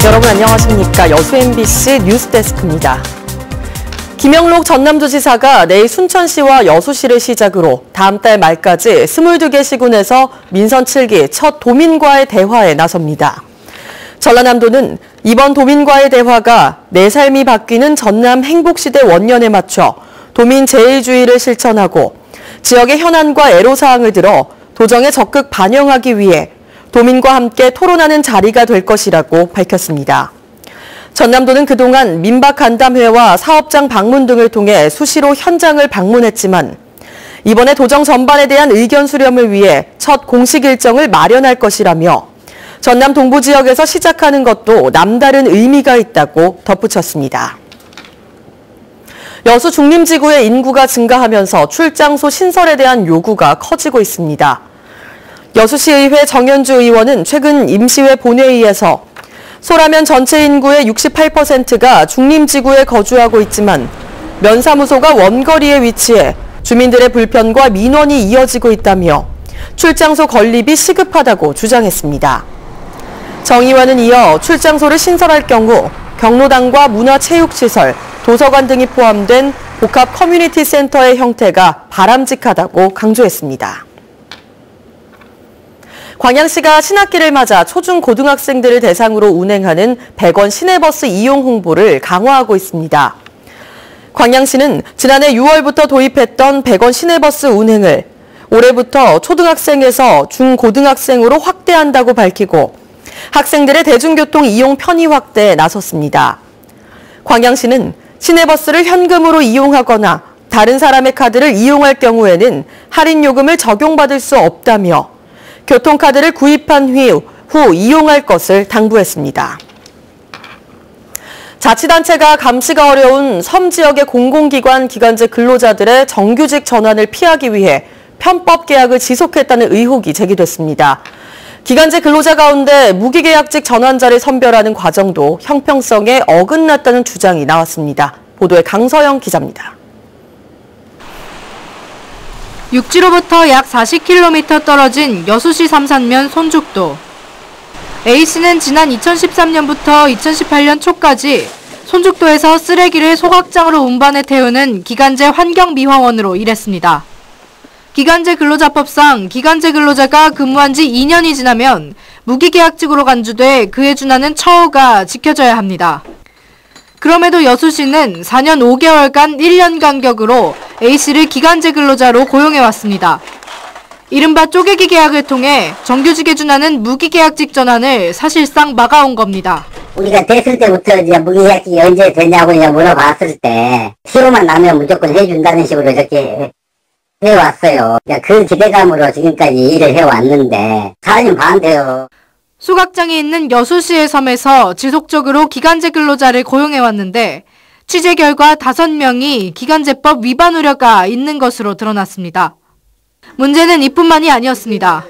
여러분 안녕하십니까. 여수 MBC 뉴스데스크입니다. 김영록 전남도지사가 내일 순천시와 여수시를 시작으로 다음 달 말까지 22개 시군에서 민선 7기 첫 도민과의 대화에 나섭니다. 전라남도는 이번 도민과의 대화가 내 삶이 바뀌는 전남 행복시대 원년에 맞춰 도민 제일주의를 실천하고 지역의 현안과 애로사항을 들어 도정에 적극 반영하기 위해 도민과 함께 토론하는 자리가 될 것이라고 밝혔습니다. 전남도는 그동안 민박간담회와 사업장 방문 등을 통해 수시로 현장을 방문했지만 이번에 도정 전반에 대한 의견 수렴을 위해 첫 공식 일정을 마련할 것이라며 전남 동부 지역에서 시작하는 것도 남다른 의미가 있다고 덧붙였습니다. 여수 중림지구의 인구가 증가하면서 출장소 신설에 대한 요구가 커지고 있습니다. 여수시의회 정현주 의원은 최근 임시회 본회의에서 소라면 전체 인구의 68%가 중림지구에 거주하고 있지만 면사무소가 원거리에 위치해 주민들의 불편과 민원이 이어지고 있다며 출장소 건립이 시급하다고 주장했습니다. 정 의원은 이어 출장소를 신설할 경우 경로당과 문화체육시설, 도서관 등이 포함된 복합 커뮤니티 센터의 형태가 바람직하다고 강조했습니다. 광양시가 신학기를 맞아 초중 고등학생들을 대상으로 운행하는 100원 시내버스 이용 홍보를 강화하고 있습니다. 광양시는 지난해 6월부터 도입했던 100원 시내버스 운행을 올해부터 초등학생에서 중고등학생으로 확대한다고 밝히고 학생들의 대중교통 이용 편의 확대에 나섰습니다. 광양시는 시내버스를 현금으로 이용하거나 다른 사람의 카드를 이용할 경우에는 할인 요금을 적용받을 수 없다며 교통카드를 구입한 후 이용할 것을 당부했습니다. 자치단체가 감시가 어려운 섬 지역의 공공기관 기간제 근로자들의 정규직 전환을 피하기 위해 편법 계약을 지속했다는 의혹이 제기됐습니다. 기간제 근로자 가운데 무기계약직 전환자를 선별하는 과정도 형평성에 어긋났다는 주장이 나왔습니다. 보도에 강서영 기자입니다. 육지로부터 약 40km 떨어진 여수시 삼산면 손죽도. A씨는 지난 2013년부터 2018년 초까지 손죽도에서 쓰레기를 소각장으로 운반해 태우는 기간제 환경미화원으로 일했습니다. 기간제 근로자법상 기간제 근로자가 근무한 지 2년이 지나면 무기계약직으로 간주돼 그에 준하는 처우가 지켜져야 합니다. 그럼에도 여수시는 4년 5개월간 1년 간격으로 A씨를 기간제 근로자로 고용해왔습니다. 이른바 쪼개기 계약을 통해 정규직에 준하는 무기계약직 전환을 사실상 막아온 겁니다. 우리가 됐을 때부터 이제 무기계약직이 언제 되냐고 이제 물어봤을 때 시효만 나면 무조건 해준다는 식으로 이렇게 해왔어요. 그 기대감으로 지금까지 일을 해왔는데 4년 반 돼요. 소각장이 있는 여수시의 섬에서 지속적으로 기간제 근로자를 고용해왔는데 취재 결과 5명이 기간제법 위반 우려가 있는 것으로 드러났습니다. 문제는 이뿐만이 아니었습니다.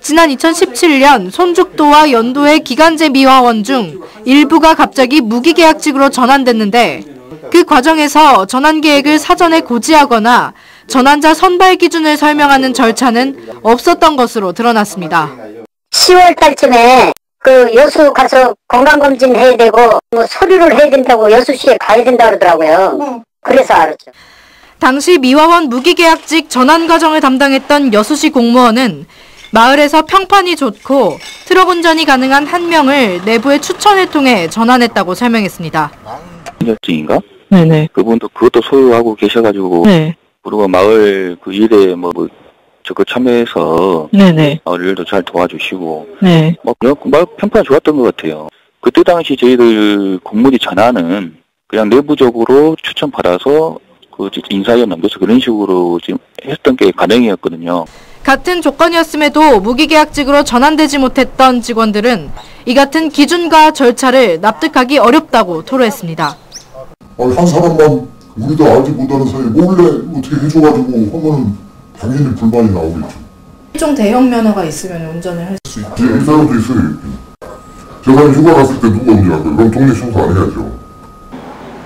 지난 2017년 손죽도와 연도의 기간제 미화원 중 일부가 갑자기 무기계약직으로 전환됐는데 그 과정에서 전환 계획을 사전에 고지하거나 전환자 선발 기준을 설명하는 절차는 없었던 것으로 드러났습니다. 10월 달쯤에 그 여수 가서 건강검진 해야 되고 뭐 서류를 해야 된다고 여수시에 가야 된다고 그러더라고요. 네. 그래서 알았죠. 당시 미화원 무기계약직 전환 과정을 담당했던 여수시 공무원은 마을에서 평판이 좋고 트럭 운전이 가능한 한 명을 내부의 추천을 통해 전환했다고 설명했습니다. 자격증인가? 네네. 그분도 그것도 소유하고 계셔가지고 네. 그리고 마을 그 일에 적극 참여해서 네네. 마을 일도 잘 도와주시고 네. 마을 평판이 좋았던 것 같아요. 그때 당시 저희들 공무지 전환은 그냥 내부적으로 추천받아서 그 인사위원 넘겨서 그런 식으로 지금 했던 게 가능이었거든요. 같은 조건이었음에도 무기계약직으로 전환되지 못했던 직원들은 이 같은 기준과 절차를 납득하기 어렵다고 토로했습니다. 한 사람만 우리도 알지 못하는 사이에 몰래 어떻게 해줘가지고 하면은 당연히 불만이 나오겠죠. 일종 대형 면허가 있으면 운전을 할 수 있죠. 이 사람도 있어요. 제가 휴가 갔을 때 누가 없냐고요. 그럼 동네 청소 안 해야죠.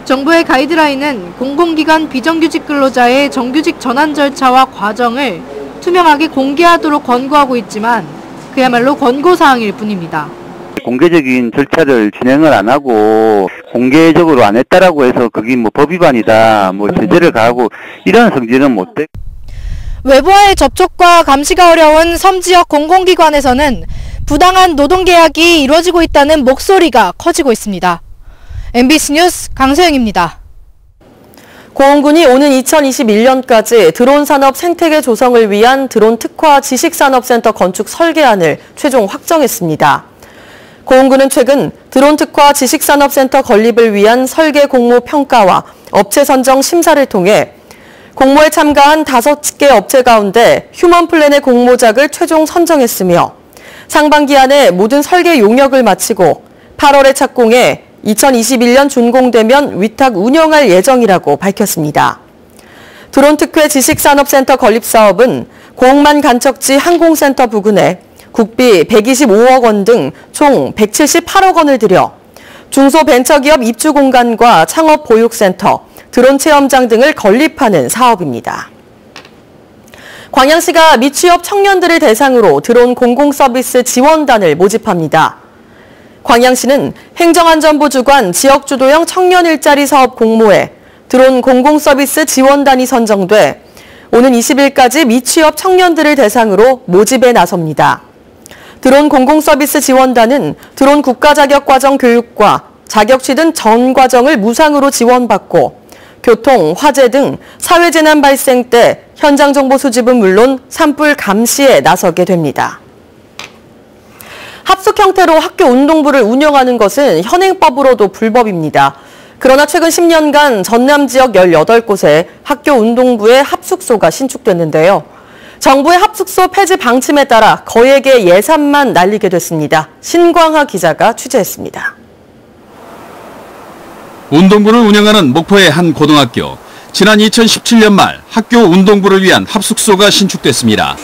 정부의 가이드라인은 공공기관 비정규직 근로자의 정규직 전환 절차와 과정을 투명하게 공개하도록 권고하고 있지만 그야말로 권고사항일 뿐입니다. 공개적인 절차를 진행을 안 하고 공개적으로 안 했다라고 해서 그게 뭐 법 위반이다, 뭐 제재를 가하고 이런 성질은 못 돼. 외부와의 접촉과 감시가 어려운 섬 지역 공공기관에서는 부당한 노동계약이 이루어지고 있다는 목소리가 커지고 있습니다. MBC 뉴스 강소영입니다. 고흥군이 오는 2021년까지 드론 산업 생태계 조성을 위한 드론 특화 지식산업센터 건축 설계안을 최종 확정했습니다. 고흥군은 최근 드론 특화 지식산업센터 건립을 위한 설계 공모 평가와 업체 선정 심사를 통해 공모에 참가한 5개 업체 가운데 휴먼 플랜의 공모작을 최종 선정했으며 상반기 안에 모든 설계 용역을 마치고 8월에 착공해 2021년 준공되면 위탁 운영할 예정이라고 밝혔습니다. 드론 특회 지식산업센터 건립 사업은 고흥만 간척지 항공센터 부근에 국비 125억 원 등 총 178억 원을 들여 중소벤처기업 입주 공간과 창업 보육센터, 드론 체험장 등을 건립하는 사업입니다. 광양시가 미취업 청년들을 대상으로 드론 공공서비스 지원단을 모집합니다. 광양시는 행정안전부 주관 지역주도형 청년 일자리 사업 공모에 드론 공공서비스 지원단이 선정돼 오는 20일까지 미취업 청년들을 대상으로 모집에 나섭니다. 드론 공공서비스 지원단은 드론 국가자격과정 교육과 자격 취득 전 과정을 무상으로 지원받고 교통, 화재 등 사회재난 발생 때 현장 정보 수집은 물론 산불 감시에 나서게 됩니다. 합숙 형태로 학교 운동부를 운영하는 것은 현행법으로도 불법입니다. 그러나 최근 10년간 전남 지역 18곳에 학교 운동부의 합숙소가 신축됐는데요. 정부의 합숙소 폐지 방침에 따라 거액의 예산만 날리게 됐습니다. 신광하 기자가 취재했습니다. 운동부를 운영하는 목포의 한 고등학교. 지난 2017년 말 학교 운동부를 위한 합숙소가 신축됐습니다.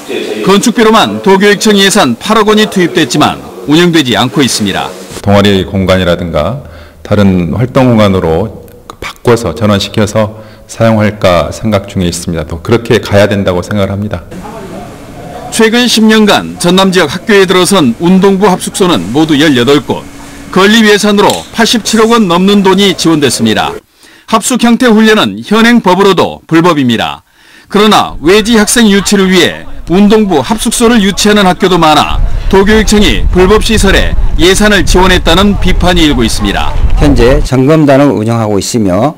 건축비로만 도교육청 예산 8억 원이 투입됐지만 운영되지 않고 있습니다. 동아리 공간이라든가 다른 활동 공간으로 바꿔서 전환시켜서 사용할까 생각 중에 있습니다. 또 그렇게 가야 된다고 생각을 합니다. 최근 10년간 전남 지역 학교에 들어선 운동부 합숙소는 모두 18곳. 건립 예산으로 87억 원 넘는 돈이 지원됐습니다. 합숙 형태 훈련은 현행 법으로도 불법입니다. 그러나 외지 학생 유치를 위해 운동부 합숙소를 유치하는 학교도 많아 도교육청이 불법 시설에 예산을 지원했다는 비판이 일고 있습니다. 현재 점검단을 운영하고 있으며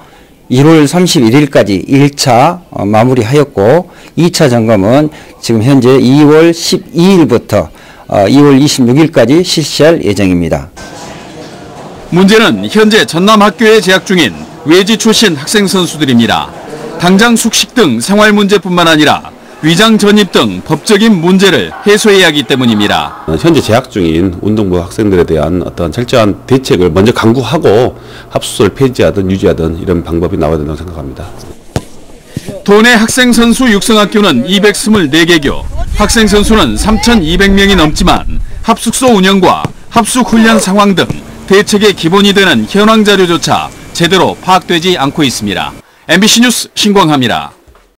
1월 31일까지 1차 마무리하였고 2차 점검은 지금 현재 2월 12일부터 2월 26일까지 실시할 예정입니다. 문제는 현재 전남 학교에 재학 중인 외지 출신 학생 선수들입니다. 당장 숙식 등 생활 문제뿐만 아니라 위장 전입 등 법적인 문제를 해소해야 하기 때문입니다. 현재 재학 중인 운동부 학생들에 대한 어떤 철저한 대책을 먼저 강구하고 합숙소를 폐지하든 유지하든 이런 방법이 나와야 된다고 생각합니다. 도내 학생 선수 육성학교는 224개교, 학생 선수는 3,200명이 넘지만 합숙소 운영과 합숙 훈련 상황 등 대책의 기본이 되는 현황 자료조차 제대로 파악되지 않고 있습니다. MBC 뉴스 신광하입니다.